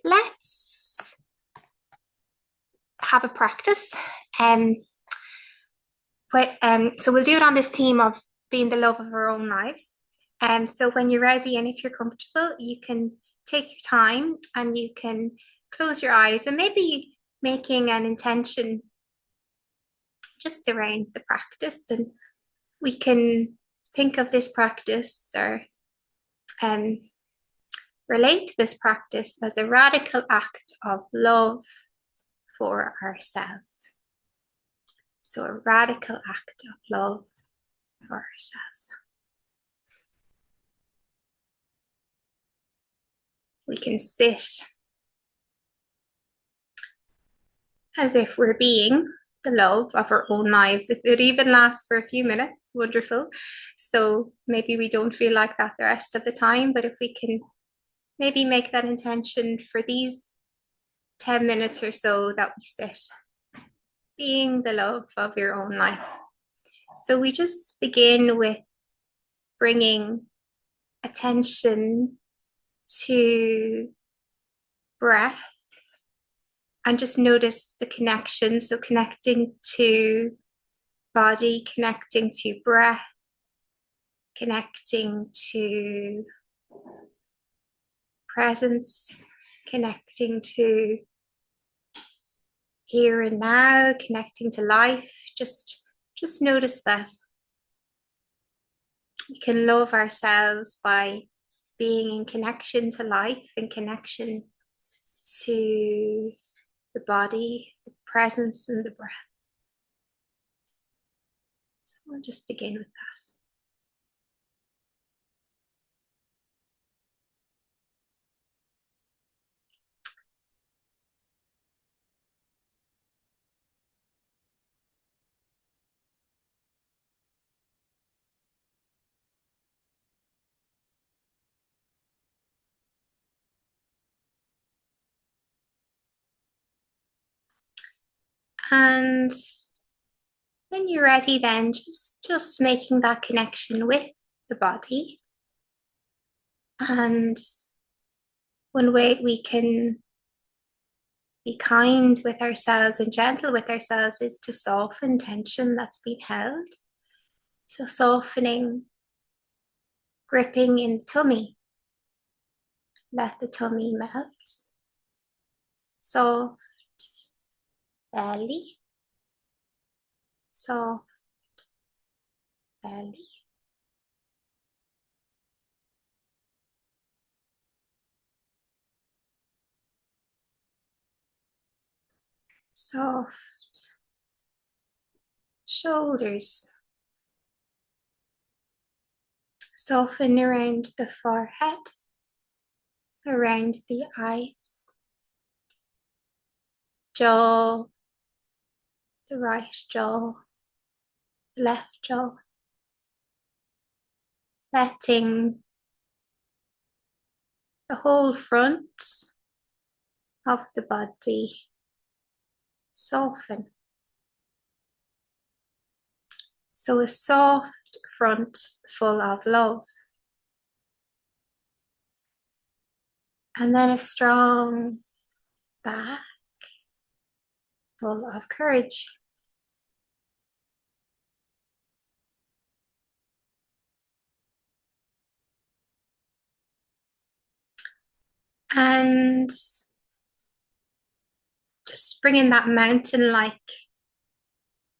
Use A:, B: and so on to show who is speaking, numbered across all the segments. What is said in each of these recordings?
A: let's have a practice. So we'll do it on this theme of being the love of our own lives. So when you're ready and if you're comfortable, you can take your time and you can close your eyes and maybe making an intention just around the practice. And we can think of this practice or relate to this practice as a radical act of love for ourselves. So a radical act of love for ourselves. We can sit as if we're being the love of our own lives. If it even lasts for a few minutes, wonderful. So maybe we don't feel like that the rest of the time, but if we can maybe make that intention for these 10 minutes or so that we sit, being the love of your own life. So we just begin with bringing attention to breath and just notice the connection. So connecting to body, connecting to breath, connecting to presence, connecting to here and now, connecting to life. Just notice that. We can love ourselves by being in connection to life, in connection to the body, the presence, and the breath. So we'll just begin with that. And when you're ready, then just making that connection with the body. And one way we can be kind with ourselves and gentle with ourselves is to soften tension that's been held. So softening, gripping in the tummy. Let the tummy melt. Soft belly. Soft belly. Soft shoulders. Soften around the forehead, around the eyes, jaw, the right jaw, the left jaw. Letting the whole front of the body soften. So a soft front full of love. And then a strong back full of courage. And just bringing that mountain-like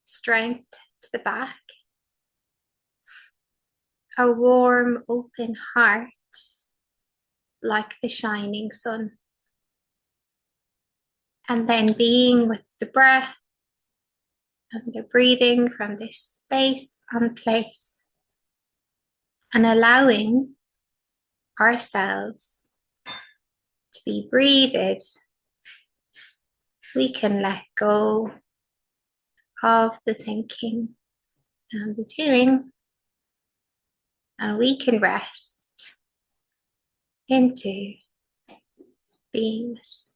A: strength to the back. A warm, open heart like the shining sun. And then being with the breath and the breathing from this space and place. And allowing ourselves to be breathed, we can let go of the thinking and the doing, and we can rest into beingness.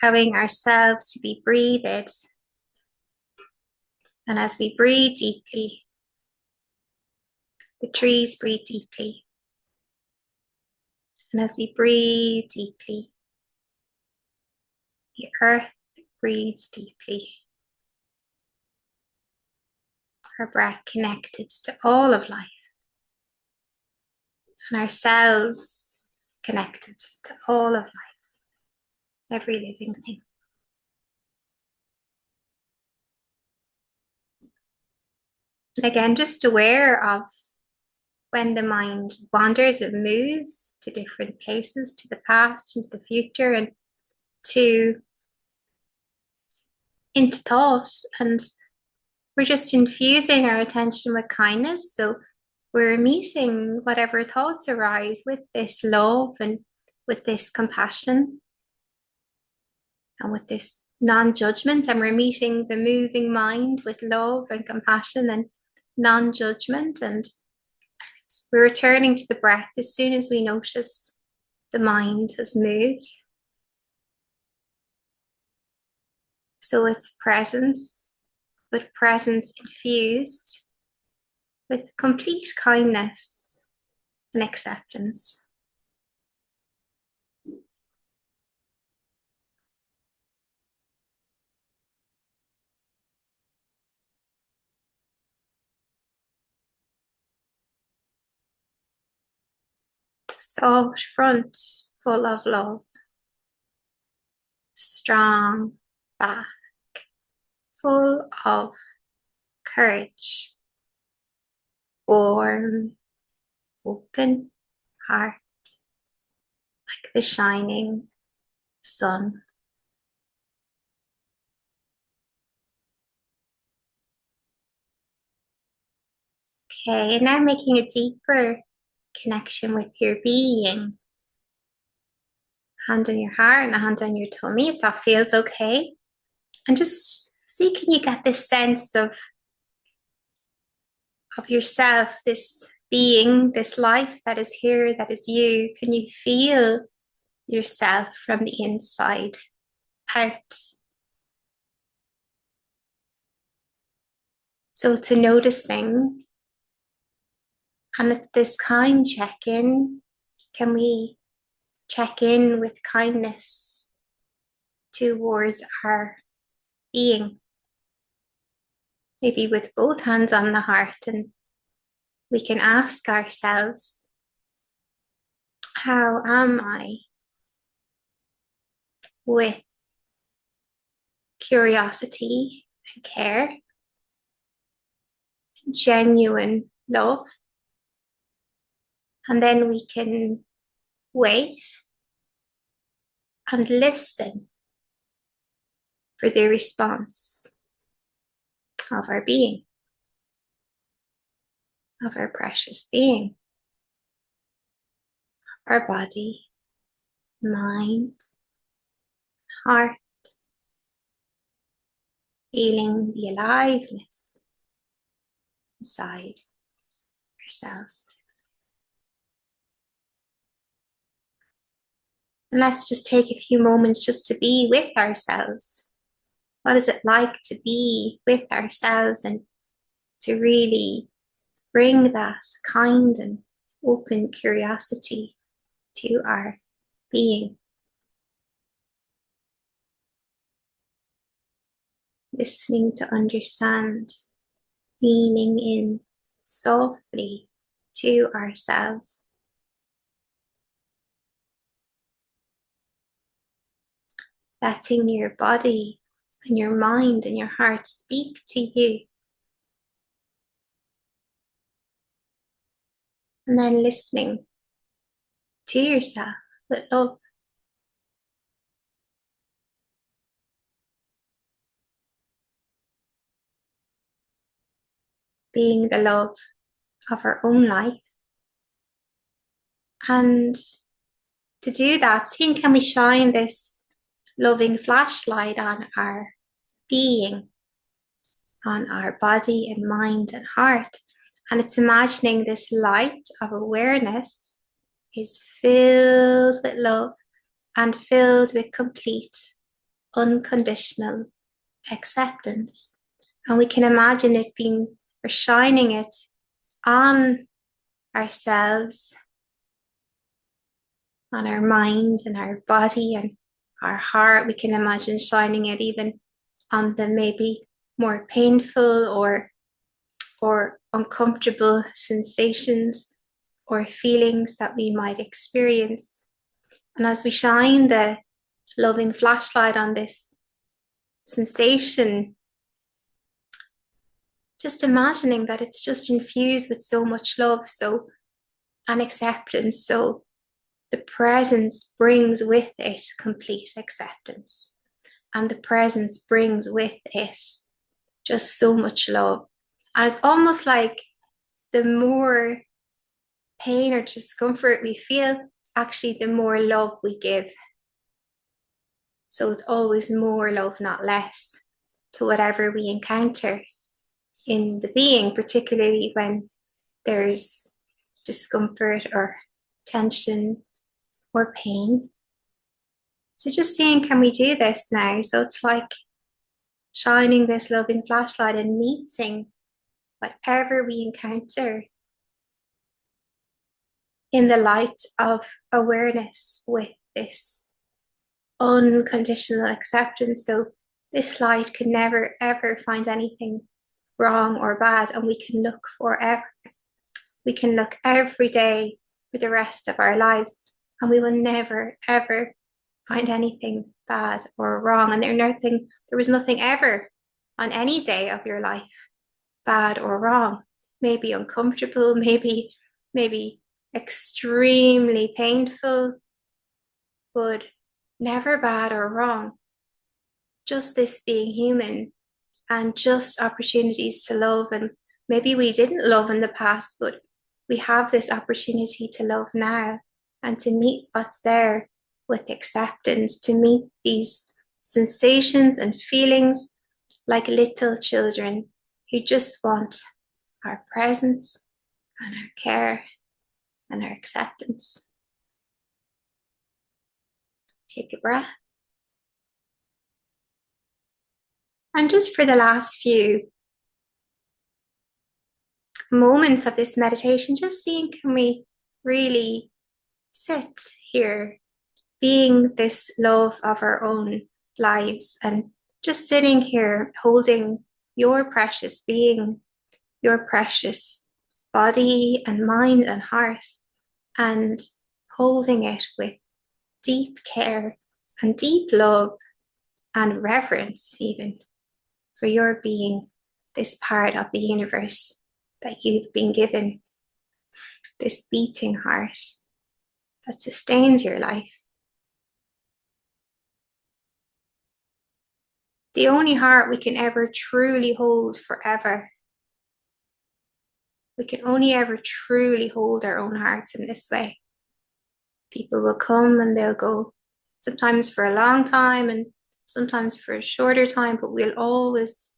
A: allowing ourselves to be breathed. And as we breathe deeply, the trees breathe deeply. And as we breathe deeply, the earth breathes deeply. Our breath connected to all of life, and ourselves connected to all of life, every living thing. And again, just aware of when the mind wanders, it moves to different places, to the past, into the future, and into thought. And we're just infusing our attention with kindness. So we're meeting whatever thoughts arise with this love and with this compassion and with this non-judgment. And we're meeting the moving mind with love and compassion and non-judgment. And we're returning to the breath as soon as we notice the mind has moved. So it's presence, but presence infused with complete kindness and acceptance. Soft front, full of love. Strong back, full of courage. Warm, open heart, like the shining sun. Okay, and now making a deeper connection with your being. Hand on your heart and a hand on your tummy if that feels okay. And just see, can you get this sense of yourself, this being, this life that is here, that is you? Can you feel yourself from the inside out? So it's a noticing, and it's this kind check-in. Can we check in with kindness towards our being? Maybe with both hands on the heart, and we can ask ourselves, how am I with curiosity and care, genuine love? And then we can wait and listen for the response of our being, of our precious being, our body, mind, heart, feeling the aliveness inside ourselves. And let's just take a few moments just to be with ourselves. What is it like to be with ourselves and to really bring that kind and open curiosity to our being? Listening to understand, leaning in softly to ourselves. Letting your body and your mind and your heart speak to you. And then listening to yourself with love. Being the love of our own life. And to do that, seeing, can we shine this loving flashlight on our being, on our body and mind and heart. And it's imagining this light of awareness is filled with love and filled with complete unconditional acceptance. And we can imagine it being, or shining it on ourselves, on our mind and our body and our heart. We can imagine shining it even on the maybe more painful or uncomfortable sensations or feelings that we might experience. And as we shine the loving flashlight on this sensation, just imagining that it's just infused with so much love, and acceptance. So the presence brings with it complete acceptance. And the presence brings with it just so much love. And it's almost like the more pain or discomfort we feel, actually, the more love we give. So it's always more love, not less, to whatever we encounter in the being, particularly when there's discomfort or tension or pain. So just seeing, can we do this now? So it's like shining this loving flashlight and meeting whatever we encounter in the light of awareness with this unconditional acceptance. So this light can never, ever find anything wrong or bad, and we can look forever. We can look every day for the rest of our lives, and we will never, ever find anything bad or wrong. And there was nothing ever on any day of your life bad or wrong. Maybe uncomfortable, maybe extremely painful, but never bad or wrong. Just this being human and just opportunities to love. And maybe we didn't love in the past, but we have this opportunity to love now and to meet what's there with acceptance, to meet these sensations and feelings like little children who just want our presence and our care and our acceptance. Take a breath. And just for the last few moments of this meditation, just seeing, can we really sit here being this love of our own lives, and just sitting here holding your precious being, your precious body and mind and heart, and holding it with deep care and deep love and reverence, even for your being this part of the universe that you've been given, this beating heart that sustains your life. The only heart we can ever truly hold forever. We can only ever truly hold our own hearts in this way. People will come and they'll go, sometimes for a long time and sometimes for a shorter time, but we'll always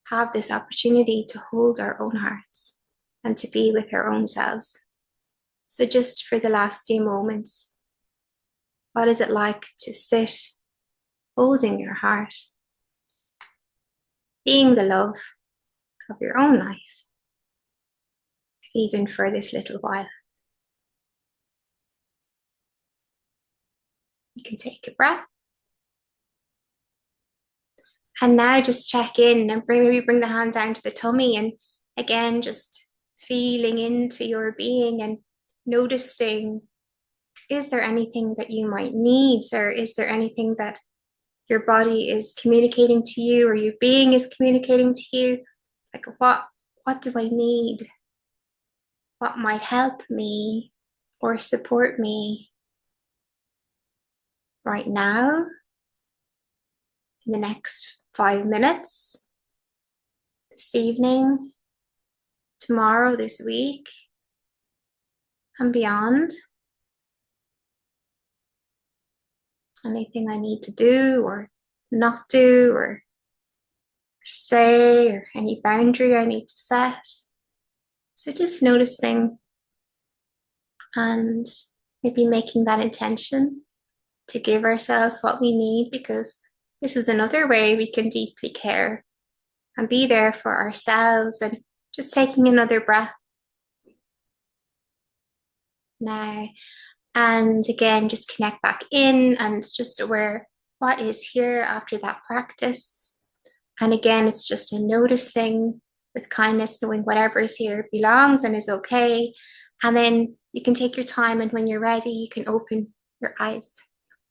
A: have this opportunity to hold our own hearts and to be with our own selves. So just for the last few moments, what is it like to sit holding your heart, being the love of your own life, even for this little while? You can take a breath. And now just check in and maybe bring the hand down to the tummy, and again, just feeling into your being and noticing, is there anything that you might need, or is there anything that your body is communicating to you or your being is communicating to you? Like, what do I need? What might help me or support me right now, in the next 5 minutes, this evening, tomorrow, this week, and beyond? Anything I need to do or not do or say, or any boundary I need to set? So just noticing and maybe making that intention to give ourselves what we need, because this is another way we can deeply care and be there for ourselves, and just taking another breath now. And again, just connect back in and just aware what is here after that practice. And again, it's just a noticing with kindness, knowing whatever is here belongs and is okay. And then you can take your time, and when you're ready, you can open your eyes.